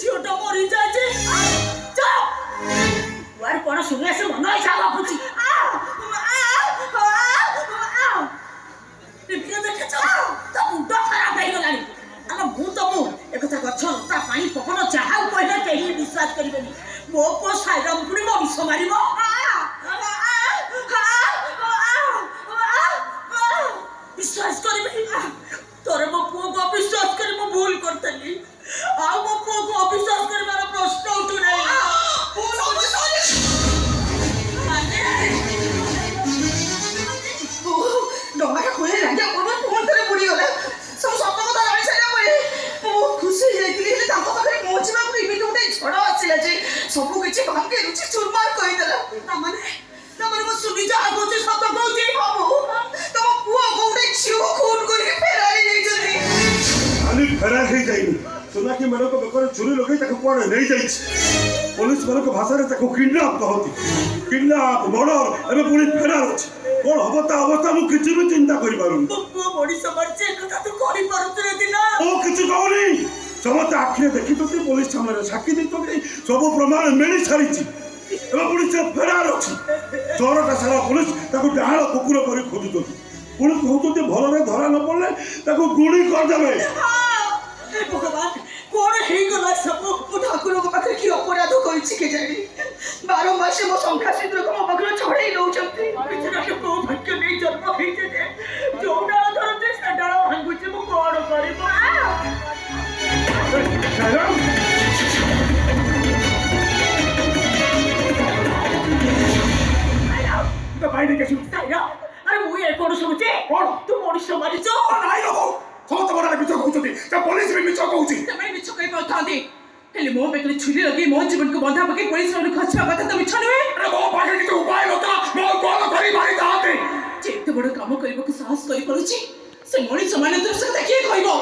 zeta मरी जाए कौन शुणे से मन इच्छा बापुची मुंड खराब हो गला एक गछ लता पानी पवन जहाँ कहले कहीं विश्वास करेंगे मो पो साईराम पुणी मो विष मार विश्वास कर तोर मो पुओ को अविश्वास कर मो भूल करतली आ मो पुओ को अविश्वास कर प्रश्न उठू डंगा खोले राजा कोन फोन करे बुड़ी गले सब सत्य कथा जानि सारा परे मो खुशी हेतिली ले ताको पाखरे पहुंचबा को इमिट उठे झड़ आसिला जे सब किछि भांगे रुचि चुरमार कहि देला ना माने मो सुनि जा आगोचे सत कहउची बाबू तम पुओ कोउडे छिओ खून करी फेराई नै जल्दी आनी फेरा हे जाइनी सोना की मन को बेकर चुरी लगे ताको कोन नै जाइछ पुलिस मन को भाषा रे ताको किडनैप कहती किडनैप मर्डर एबे पुलिस फेरा अछि कोन अवस्था अवस्था मु किछि भी चिंता करि पारुन पुओ बॉडी समझ से कथा तू कहि परत रे दिना ओ किछि कहनी समस्त आखिरे देखि तो पुलिस सामने साक्षी दे तो सब प्रमाण मिली छारिछि एबे पुलिस फेरार अछि चोरटा सारा पुलिस ताको डाहाळ कुकुर करी खोजु पुलिस कहउतो भल रे धरा न पड़ले ताको गुणी कर देबे भगवान कौन हे गला सब ठाकुर को पाखे की अपराध करछि के जानी 12 मास मो संख्या सिद्ध को मो पाखे छड़े नौ चंती बिचरा के को भाग्य नहीं जन्म हेते जे जोडा धरते सडाळ भांगुछि मो कोन करबो तो भाई ने कैसे साइरा अरे मु ए कोन सुचे कोन तू मनुष्य मारिছো নাই রকম সমস্ত বড় মিছ কହୁଛନ୍ତି তা পুলিস भी মিছ কହୁଛି तमे मिछ कहि पाथांदी हेले मो बेकले छुरी लगे मो जीवन को बंधा पके पुलिस रे खचवा कथा तो मिछ नवे अरे मो पाखे कितो उपाय नता मो कोन करी मारी दाते जेते बड़ काम करबो के साहस करि पड़ुछि से मणि समान तो से देखि कहबो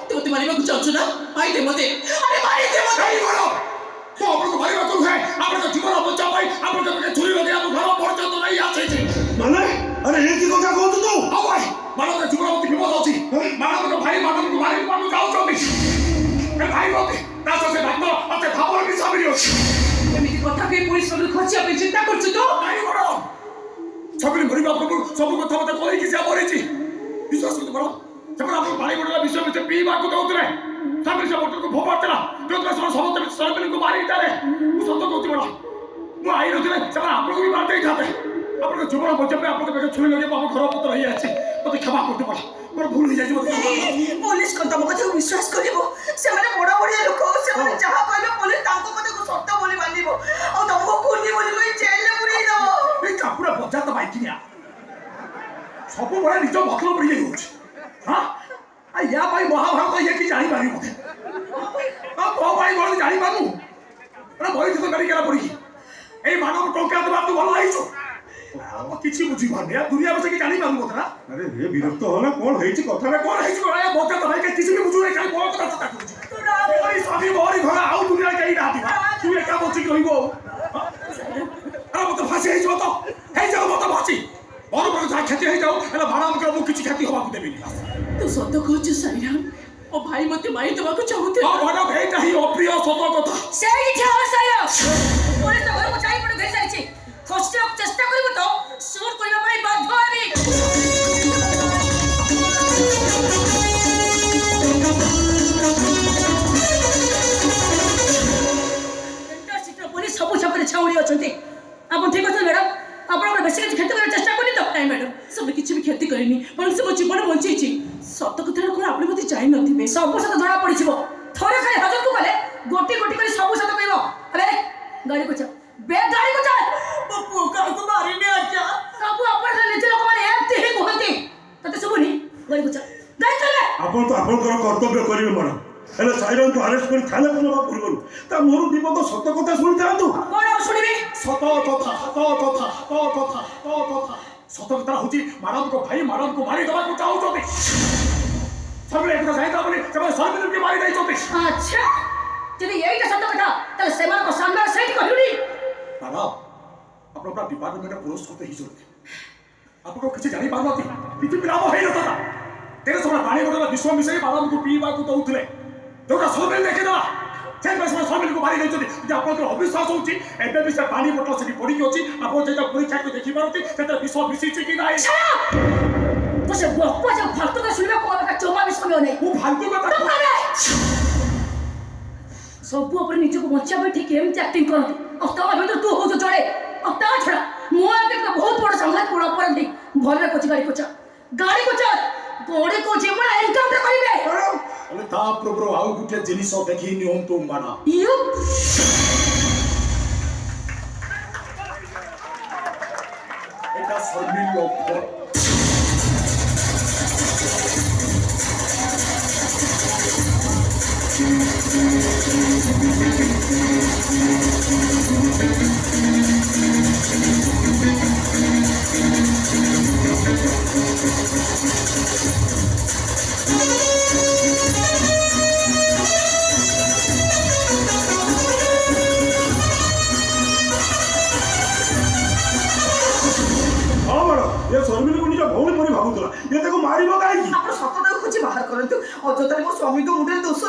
तो ते मारिबा को चाहछु ना आई दे मते अरे मारी दे मते नहीं बोलो तो अपन को मारिबा को है अपन को जीवन बचा पाई अपन को छुरी लगे हम घर पहुंच तो नहीं आछे माने अरे ये की কথা कहत तू आ भाई मानव का जीवन मत विपद अछि मानव को भाई मानव को मारी पानु जाऊ छथि ए भाई मते तास से भक्त अते भाबर भी साबिर अछि एमिति कथा के पुलिस रे खचिया पे चिंता करछु तो नहीं बोलो सबले मरिबा प्रभु सब कथा मते कहि कि जा मरिछि विश्वास करते बोलो जब आप भाई बड़ा विश्व में पीवा को दउतरे साबिर से मोटर को भोपातला जो तो सब सरबन को मारी तारे वो सत कहती बड़ा मु आई रहते जब आप लोग भी मार दे जाते अपन को जीवन बचा पे अपन को छुरी लगे बाबू घर पत्र रही अछि मते क्षमा करते बड़ा मोर भूल हो जाय मते पुलिस को तम कथा विश्वास करिवो से माने बड़ा बड़ा लोक से माने जहा कहले पुलिस ताको कथा को सत्य बोली मानिबो और तमको कोनी बोली कोई जेल ले पुरई दो ए पूरा बजा तो बाइकिनिया सब बड़ा निज मतलब पड़ी जाय हां आ या भाई महाभारत ये की जानी पारी मते आ को भाई बोल जानी पानु अरे भाई तो करी केला पड़ी ए मानव टोका दबा तू भल आइছো किछि बुझी भाने दुनिया में से की जानी पानु मत ना अरे ये विरक्त हो ना कोन हेछि कथा रे कोन हेछि ए बजा तो भाई के किछि भी बुझू रे काई कोन कथा चिंता करू तू राम ओरी स्वामी मोरी घर आउ दुनिया के ना दिबा तू एका बचि रहिबो अरे मत फांसी हेछि मत हे जाओ मत फांसी और बड़ जा खेती हे जाओ एला भाड़ा में को किछि खेती होबा को देबिनी तू सत्य कहछु साईराम ओ भाई मते मारी देबा को चाहते आ बड़ भेटा ही अप्रिय सत कथा सेई ठाव साया पुलिस तो घर को जाई पड़ गई साइछि फर्स्ट चेष्टा करबो तो शूट करबा भाई बाध्य हेबी पुलिस सब छपरे छाउड़ी अछंती आपन ठीक अछि मैडम आपन बेसी खेती करे चेष्टा करनी तो नहीं मैडम सब किछि भी खेती करनी पर सब जीवन बंचीछि सत कथा को आपन मते जाई नथिबे सब सत धरा पड़िछिबो थोड़े खाली हजम को गले गोटी गोटी करे सब सत कहबो अरे गाड़ी को चल बे गाड़ी को चल पप्पू का को मारी ने आजा सब अपन से नीचे लोग माने एते ही कहती तते सुबुनी गाड़ी को चल गाड़ी चल आपन तो आपन कर्तव्य करिवे मन एला साइरन को अरेस्ट कर थाना को नबा पूर्व ता मोर विपद सत कथा सुनि जातु कोन सुनिबी सत कथा सत कथा होची मानव को भाई मानव को मारी दबा को चाहू छथि सबले एक साइड अपने सब सर्विस के मारी दई छथि अच्छा जदी एईटा सत कथा तले सेमान को सामने सेट कहलुनी दादा अपन अपना डिपार्टमेंट में पोस्ट करते ही जोर आपको किसी जानी पार नथि किछि बिराम हे नता तेरे सब पानी बोतल विश्व मिसई बाबा को पीवा को दउथले जोटा सब देखे दला से स्वामी को मारी देते आप अविश्वास होती एवं भी से पानी बोतल से पड़ी अच्छी आप परीक्षा को देखी पारती से विष मिशी कि ना तो से बप्पा जब फालतू का सुनबे को का चोमा भी समय नहीं वो फालतू का सब ऊपर नीचे को बच्चा बैठी केमती एक्टिंग करती अफ्तावा भीतर तू हो जो जड़े अफ्तावा छड़ा मो आगे का बहुत बड़ा संघात पड़ा पर नहीं घर में कुछ गाड़ी को चल गोड़े को जेबड़ा एनकाउंटर करिवे अरे ता प्रभु आउ गुटे जिनिस देखि नियंतु माना यू এটা শর্মিল লক্ষ্য ये शर्मिल को निज भौणी परी भावुला ये ताको मारिबो काई ଆପଣ ସତତାକୁ ଖୋଜି ବାହାର କରନ୍ତୁ ଅଯଥାରେ ମୋ ସ୍ୱାମୀଙ୍କ ମୁଣ୍ଡରେ ଦୋଷ